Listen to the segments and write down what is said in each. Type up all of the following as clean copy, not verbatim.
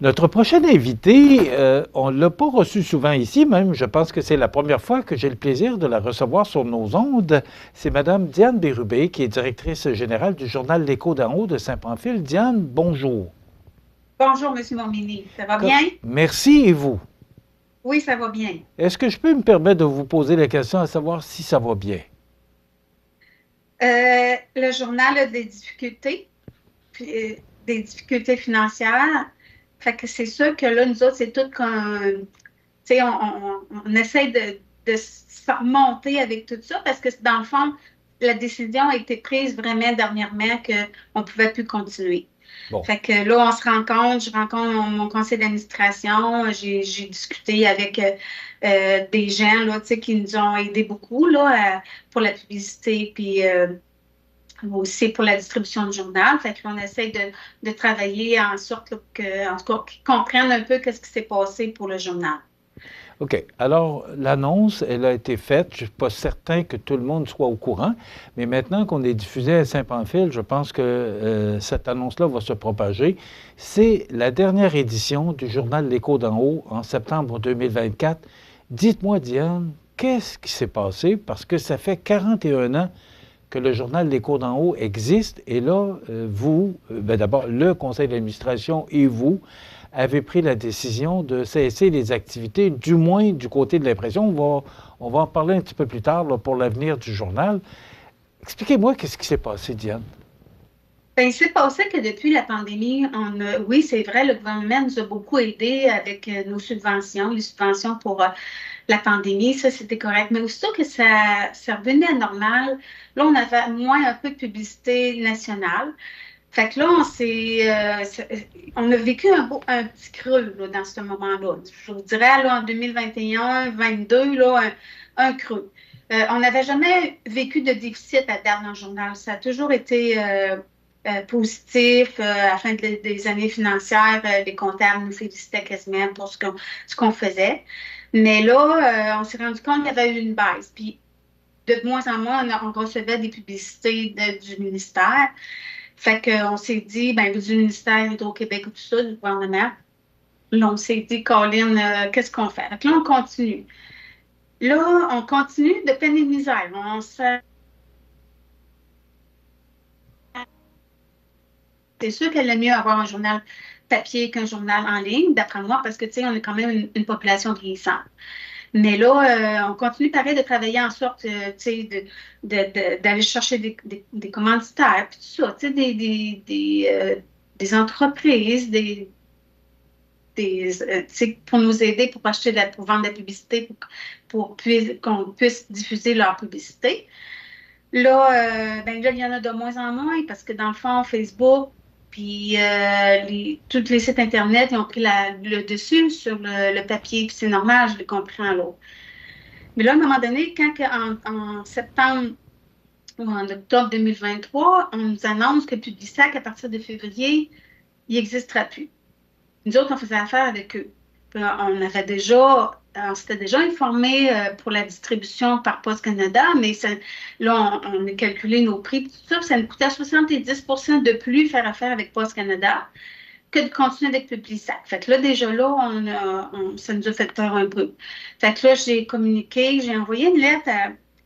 Notre prochain invité, on ne l'a pas reçu souvent ici, même je pense que c'est la première fois que j'ai le plaisir de la recevoir sur nos ondes. C'est Madame Diane Bérubé, qui est directrice générale du journal L'Écho d'en haut de Saint-Pamphile. Diane, bonjour. Bonjour, Monsieur Montminy. Ça va bien? Merci et vous. Oui, ça va bien. Est-ce que je peux me permettre de vous poser la question à savoir si ça va bien? Le journal a des difficultés financières. Fait que c'est sûr que là, nous autres, c'est tout comme, tu sais, on essaie de se remonter avec tout ça parce que dans le fond, la décision a été prise vraiment dernièrement qu'on ne pouvait plus continuer. Bon. Fait que là, je rencontre mon conseil d'administration, j'ai discuté avec des gens là, tu sais, qui nous ont aidés beaucoup là, pour la publicité, puis aussi pour la distribution du journal. Fait qu'on essaie de travailler en sorte là, en tout cas, qu'ils comprennent un peu ce qui s'est passé pour le journal. OK. Alors, l'annonce, elle a été faite. Je ne suis pas certain que tout le monde soit au courant, mais maintenant qu'on est diffusé à Saint-Pamphile, je pense que cette annonce-là va se propager. C'est la dernière édition du journal L'Écho d'en haut en septembre 2024. Dites-moi, Diane, qu'est-ce qui s'est passé? Parce que ça fait 41 ans que le journal L'Écho d'en haut existe. Et là, vous, d'abord, le conseil d'administration et vous, avez pris la décision de cesser les activités, du moins du côté de l'impression. On va en parler un petit peu plus tard là, pour l'avenir du journal. Expliquez-moi qu'est-ce qui s'est passé, Diane. Ben, il s'est passé que depuis la pandémie, oui, c'est vrai, le gouvernement nous a beaucoup aidés avec nos subventions, les subventions pour la pandémie, ça c'était correct. Mais aussitôt que ça revenait à normal, là, on avait moins un peu de publicité nationale. Fait que là, on a vécu un petit creux là, dans ce moment-là. Je vous dirais, là, en 2021-22, là, un creux. On n'avait jamais vécu de déficit à date dans le journal. Ça a toujours été positif. À la fin des années financières, les comptables nous félicitaient quasiment pour ce qu'on faisait. Mais là, on s'est rendu compte qu'il y avait eu une baisse. Puis, de moins en moins, on recevait des publicités du ministère. Fait qu'on s'est dit, ben, du ministère Hydro-Québec ou tout ça, du gouvernement, là, on s'est dit, Colin, qu'est-ce qu'on fait? Fait que là, on continue. Là, on continue de peine et de misère. C'est sûr qu'elle est mieux avoir un journal papier qu'un journal en ligne, d'après moi, parce que, tu sais, on est quand même une population vieillissante. Mais là, on continue pareil de travailler en sorte, tu sais, d'aller chercher des commanditaires, puis tout ça, tu sais, des entreprises, tu sais, pour nous aider, pour acheter, pour vendre de la publicité, qu'on puisse diffuser leur publicité. Là, ben là, il y en a de moins en moins parce que dans le fond, Facebook, puis tous les sites Internet, ils ont pris le dessus sur le papier, puis c'est normal, je l'ai compris en l'autre. Mais là, à un moment donné, en septembre ou en octobre 2023, on nous annonce que Publisac, à partir de février, il n'existera plus. Nous autres, on faisait affaire avec eux. Puis, on s'était déjà informé pour la distribution par Poste Canada, mais là, on a calculé nos prix, tout ça, puis ça nous coûtait 70% de plus faire affaire avec Poste Canada que de continuer avec Publisac. Fait que là, déjà là, ça nous a fait peur un peu. Fait que là, j'ai envoyé une lettre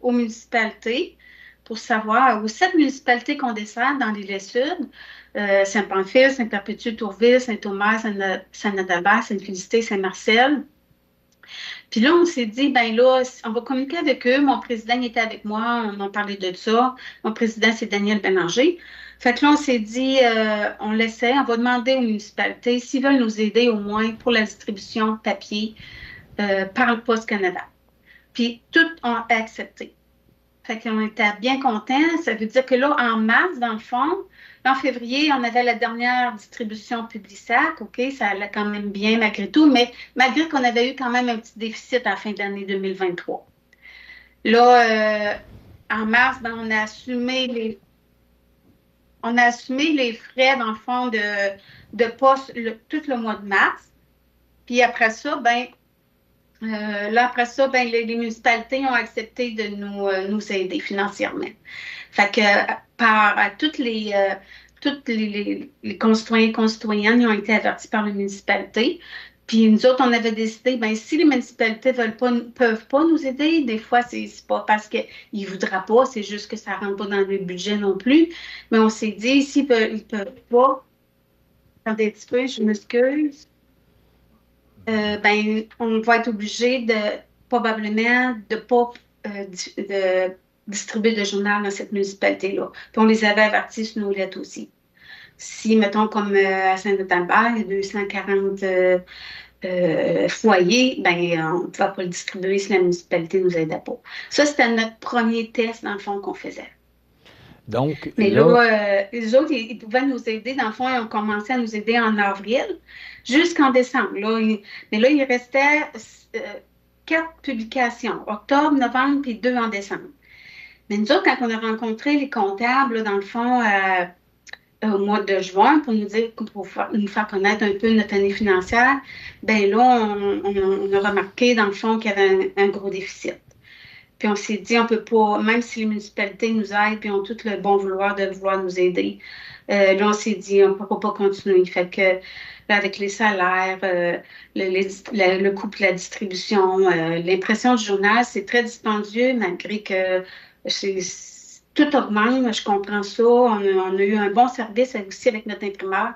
aux municipalités pour savoir, aux 7 municipalités qu'on dessert dans l'île Sud, Saint-Pamphile, Saint-Perpétue, Tourville, Saint-Omer, Saint-Adalbert, Sainte-Félicité, Saint-Marcel. Puis là, on s'est dit, ben là, on va communiquer avec eux. Mon président il était avec moi, on en parlait de ça. Mon président, c'est Daniel Bélanger. Fait que là, on s'est dit, on l'essaie, on va demander aux municipalités s'ils veulent nous aider au moins pour la distribution papier par le Poste Canada. Puis, tout ont accepté. Fait qu'on était bien contents. Ça veut dire que là, en mars, dans le fond, en février, on avait la dernière distribution Publisac. OK, ça allait quand même bien malgré tout, mais malgré qu'on avait eu quand même un petit déficit à la fin de l'année 2023. Là, en mars, ben, on a assumé les frais, dans le fond, de poste tout le mois de mars. Puis après ça, ben, après ça, ben, les municipalités ont accepté de nous aider financièrement. Fait que par à toutes les tous les concitoyens et concitoyennes ils ont été avertis par la municipalité. Puis nous autres, on avait décidé, ben si les municipalités peuvent pas nous aider, des fois, c'est pas parce qu'ils ne voudraient pas, c'est juste que ça ne rentre pas dans le budget non plus. Mais on s'est dit, s'ils ils peuvent pas, attendez un petit peu, je m'excuse, ben, on va être obligé de probablement de ne pas de distribuer de journal dans cette municipalité-là. Puis on les avait avertis sur nos lettres aussi. Si, mettons, comme à Saint-Albert, il y a 240 foyers, ben, on ne va pas le distribuer si la municipalité ne nous aidait pas. Ça, c'était notre premier test, dans le fond, qu'on faisait. Donc, Mais là, là, les autres, ils pouvaient nous aider. Dans le fond, ils ont commencé à nous aider en avril jusqu'en décembre. Mais là, il restait 4 publications, octobre, novembre, puis 2 en décembre. Mais nous autres, quand on a rencontré les comptables, là, dans le fond, au mois de juin, pour nous dire, nous faire connaître un peu notre année financière, ben là, on a remarqué, dans le fond, qu'il y avait un gros déficit. Puis on s'est dit, on peut pas, même si les municipalités nous aident, puis ont tout le bon vouloir de vouloir nous aider, là, on s'est dit, on ne peut pas continuer. Fait que, là, avec les salaires, le coût de la distribution, l'impression du journal, c'est très dispendieux, malgré que tout augmente, je comprends ça. On a eu un bon service aussi avec notre imprimeur,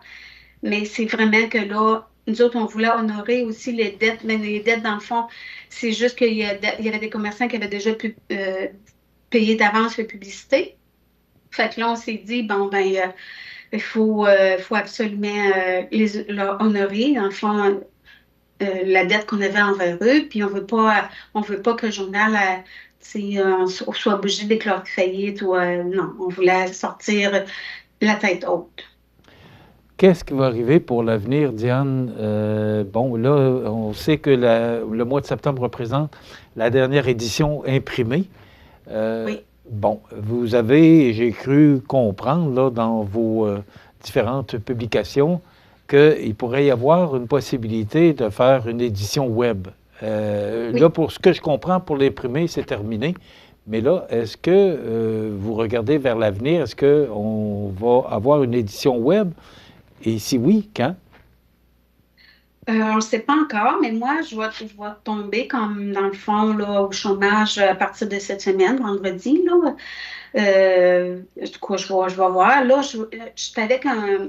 mais c'est vraiment que là, nous autres, on voulait honorer aussi les dettes, mais les dettes, dans le fond, c'est juste qu'il y avait des commerçants qui avaient déjà pu payer d'avance la publicité. Fait que là, on s'est dit, bon, ben, faut absolument leur honorer, dans le fond, la dette qu'on avait envers eux, puis on veut pas que le journal soit obligé de déclarer faillite ou non, on voulait sortir la tête haute. qu'est-ce qui va arriver pour l'avenir, Diane? Bon, là, on sait que le mois de septembre représente la dernière édition imprimée. Oui. Bon, vous avez, j'ai cru comprendre, là, dans vos différentes publications, qu'il pourrait y avoir une possibilité de faire une édition web. Oui. Là, pour ce que je comprends, pour l'imprimer, c'est terminé. Mais là, est-ce que vous regardez vers l'avenir? Est-ce qu'on va avoir une édition web? Et si oui, quand? On ne sait pas encore, mais moi, je vais tomber comme dans le fond là, au chômage à partir de cette semaine, vendredi. Là. Quoi, je vais voir. Là, je suis avec un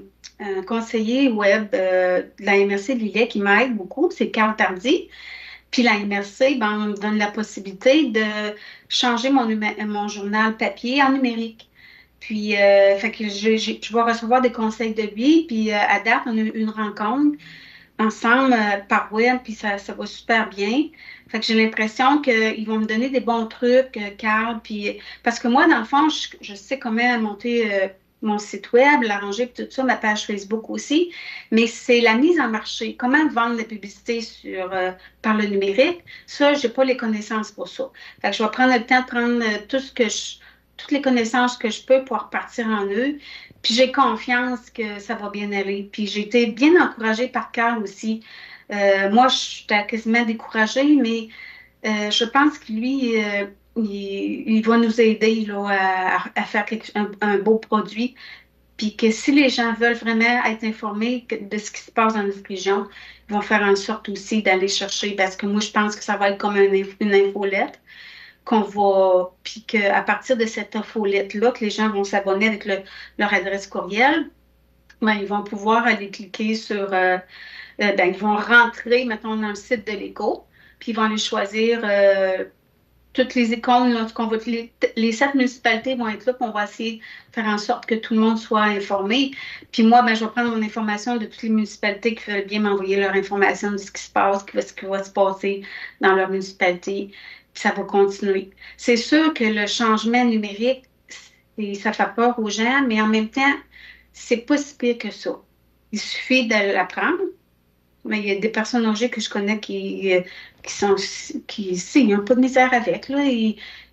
conseiller web de la MRC de Lillet qui m'aide beaucoup, c'est Carl Tardy. Puis la MRC, ben, on me donne la possibilité de changer mon journal papier en numérique. Puis, fait que je vais recevoir des conseils de lui. Puis, à date, on a eu une rencontre ensemble par web, puis ça va super bien. Fait que j'ai l'impression qu'ils vont me donner des bons trucs, Carl, puis parce que moi, dans le fond, je sais comment monter mon site web, l'arranger, puis tout ça, ma page Facebook aussi, mais c'est la mise en marché. Comment vendre la publicité par le numérique? Ça, j'ai pas les connaissances pour ça. Fait que je vais prendre le temps de prendre toutes les connaissances que je peux pour repartir en eux. Puis j'ai confiance que ça va bien aller. Puis j'ai été bien encouragée par Carl aussi. Moi, je suis quasiment découragée, mais je pense que lui, il va nous aider là, à faire un beau produit. Puis que si les gens veulent vraiment être informés de ce qui se passe dans notre région, ils vont faire en sorte aussi d'aller chercher, parce que moi, je pense que ça va être comme une infolette qu'on va, puis qu'à partir de cette infolette-là, que les gens vont s'abonner avec leur adresse courriel, ben, ils vont pouvoir aller cliquer sur, ben, ils vont rentrer, mettons, dans le site de l'Écho, puis ils vont aller choisir toutes les icônes, là, les 7 municipalités vont être là, puis on va essayer de faire en sorte que tout le monde soit informé. Puis moi, ben, je vais prendre mon information de toutes les municipalités qui veulent bien m'envoyer leur information de ce qui se passe, ce qui va se passer dans leur municipalité, puis ça va continuer. C'est sûr que le changement numérique, ça fait peur aux gens, mais en même temps, c'est pas si pire que ça. Il suffit de l'apprendre. Mais il y a des personnes âgées que je connais qui n'ont pas de misère avec. Là,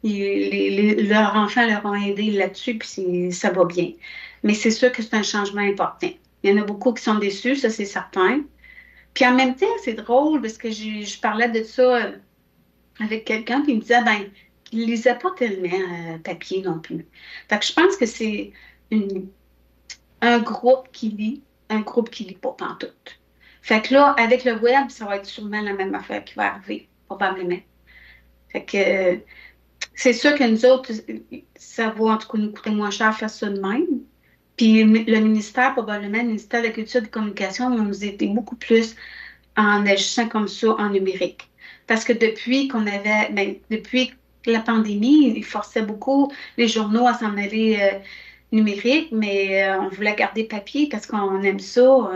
leurs enfants leur ont aidé là-dessus, puis ça va bien. Mais c'est sûr que c'est un changement important. Il y en a beaucoup qui sont déçus, ça c'est certain. Puis en même temps, c'est drôle parce que je parlais de ça avec quelqu'un, puis il me disait, ben, il ne lisait pas tellement papier non plus. Fait que je pense que c'est une un groupe qui lit, un groupe qui lit pas pantoute. Fait que là, avec le web, ça va être sûrement la même affaire qui va arriver, probablement. Fait que c'est sûr que nous autres, ça va en tout cas nous coûter moins cher faire ça de même. Puis le ministère, probablement, le ministère de la Culture et des Communications, va nous aider beaucoup plus en agissant comme ça en numérique. Parce que depuis la pandémie, ils forçaient beaucoup les journaux à s'en aller numérique, mais on voulait garder papier parce qu'on aime ça.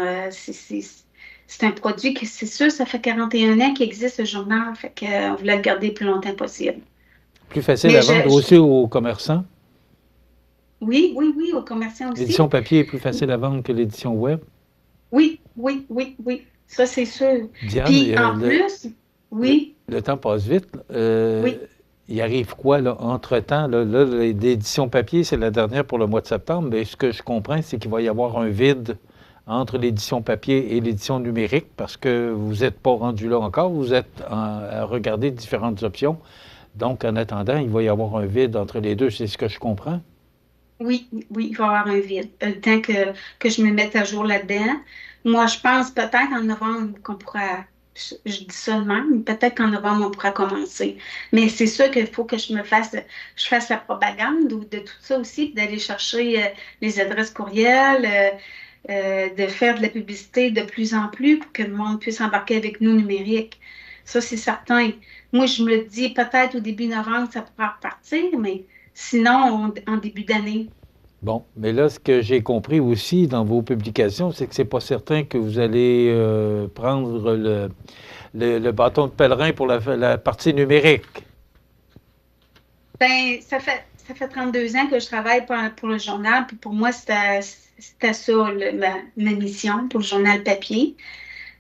C'est un produit que c'est sûr, ça fait 41 ans qu'il existe le journal, fait qu'on voulait le garder le plus longtemps possible. Plus facile Mais à vendre aussi aux commerçants. oui, oui, oui, aux commerçants aussi. L'édition papier est plus facile à vendre que l'édition web. Oui, oui, oui, oui. Ça, c'est sûr. Diane, Puis en plus, oui, le temps passe vite. oui. Il arrive quoi là, entre-temps? Là, l'édition papier, c'est la dernière pour le mois de septembre, mais ce que je comprends, c'est qu'il va y avoir un vide entre l'édition papier et l'édition numérique parce que vous n'êtes pas rendu là encore, vous êtes à regarder différentes options. Donc, en attendant, il va y avoir un vide entre les deux, c'est ce que je comprends. Oui, oui, il va y avoir un vide. Le temps que je me mette à jour là-dedans. Moi, je pense peut-être en novembre qu'on pourra, je dis ça de même, peut-être qu'en novembre, on pourra commencer. Mais c'est sûr qu'il faut que je fasse la propagande de tout ça aussi, puis d'aller chercher les adresses courriels, de faire de la publicité de plus en plus pour que le monde puisse embarquer avec nous numérique. Ça, c'est certain. Moi, je me dis peut-être au début novembre, ça pourra repartir, mais sinon, en début d'année. Bon, mais là, ce que j'ai compris aussi dans vos publications, c'est que c'est pas certain que vous allez prendre le bâton de pèlerin pour la partie numérique. Ben, ça fait 32 ans que je travaille pour le journal, puis pour moi, c'était ça ma mission pour le journal papier.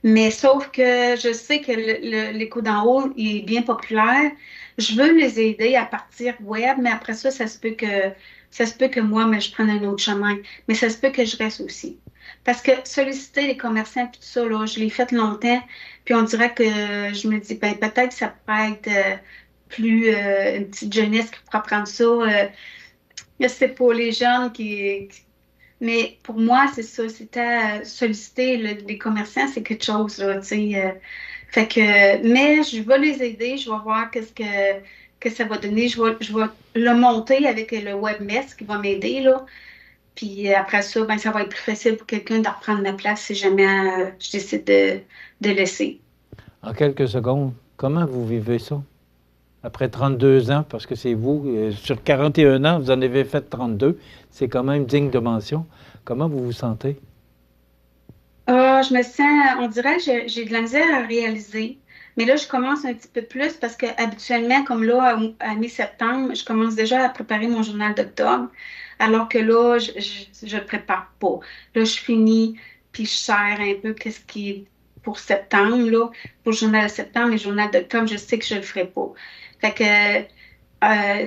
Mais sauf que je sais que l'écho d'en haut est bien populaire. Je veux les aider à partir web, mais après ça, ça se peut que moi, mais je prenne un autre chemin. Mais ça se peut que je reste aussi. Parce que solliciter les commerçants puis tout ça, là, je l'ai fait longtemps, puis on dirait que je me dis, ben peut-être que ça pourrait être plus une petite jeunesse qui pourra prendre ça. C'est pour les jeunes mais pour moi, c'est ça, c'était solliciter les commerçants, c'est quelque chose, là, tu sais. Fait que, mais je vais les aider, je vais voir que ça va donner. Je vais le monter avec le webmestre qui va m'aider, là. Puis après ça, ben, ça va être plus facile pour quelqu'un de reprendre ma place si jamais je décide de laisser. En quelques secondes, comment vous vivez ça? Après 32 ans, parce que c'est vous, sur 41 ans, vous en avez fait 32, c'est quand même digne de mention. Comment vous vous sentez? Je me sens, on dirait que j'ai de la misère à réaliser. Mais là, je commence un petit peu plus parce que habituellement, comme là, à mi-septembre, je commence déjà à préparer mon journal d'octobre. Alors que là, je le prépare pas. Là, je finis, puis je serre un peu qu'est-ce qui est pour septembre, là. Pour le journal de septembre et le journal d'octobre, je sais que je le ferai pas. Fait que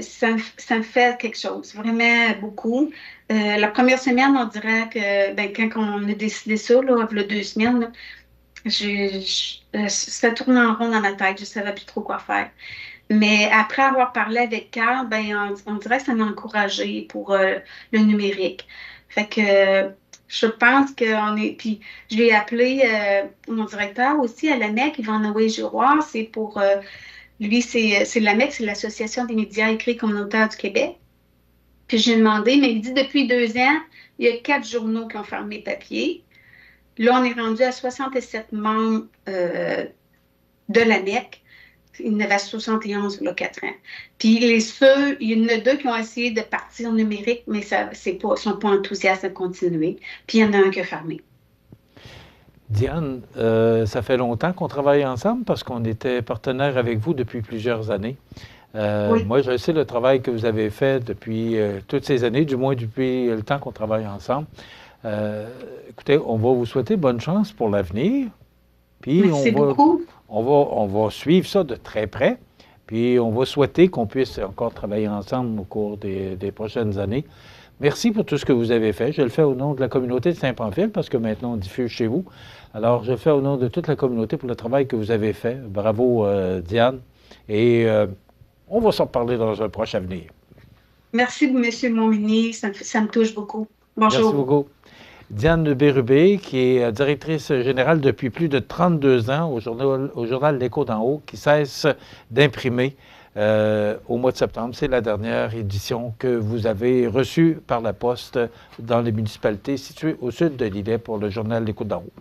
ça me fait quelque chose, vraiment beaucoup. La première semaine, on dirait que ben, quand on a décidé ça, là, il y a 2 semaines, là, ça tourne en rond dans ma tête, je ne savais plus trop quoi faire. Mais après avoir parlé avec Carl, ben, on dirait que ça m'a encouragée pour le numérique. Fait que je pense qu'on est. Puis je l'ai appelé mon directeur aussi à l'AMEC, Yvan-Noé Giroir, c'est pour. Lui, c'est l'AMEC, c'est l'Association des médias écrits communautaires du Québec. Puis j'ai demandé, mais il dit depuis 2 ans, il y a 4 journaux qui ont fermé papier. Là, on est rendu à 67 membres de l'AMEC. Il y en avait 71 il y a 4 ans. Puis il y en a 2 qui ont essayé de partir numérique, mais ils ne sont pas enthousiastes de continuer. Puis il y en a un qui a fermé. Diane, ça fait longtemps qu'on travaille ensemble parce qu'on était partenaire avec vous depuis plusieurs années. Oui. Moi, je sais le travail que vous avez fait depuis toutes ces années, du moins depuis le temps qu'on travaille ensemble. Écoutez, on va vous souhaiter bonne chance pour l'avenir. Puis Merci beaucoup. on va suivre ça de très près. Puis on va souhaiter qu'on puisse encore travailler ensemble au cours des prochaines années. Merci pour tout ce que vous avez fait. Je le fais au nom de la communauté de Saint-Pamphile parce que maintenant on diffuse chez vous. Alors, je le fais au nom de toute la communauté pour le travail que vous avez fait. Bravo, Diane. Et on va s'en reparler dans un proche avenir. Merci, M. Montminy. Ça me touche beaucoup. Bonjour. Merci beaucoup. Diane Bérubé, qui est directrice générale depuis plus de 32 ans au journal L'Écho d'en haut, qui cesse d'imprimer au mois de septembre. C'est la dernière édition que vous avez reçue par la poste dans les municipalités situées au sud de l'îlet pour le journal L'Écho d'en haut.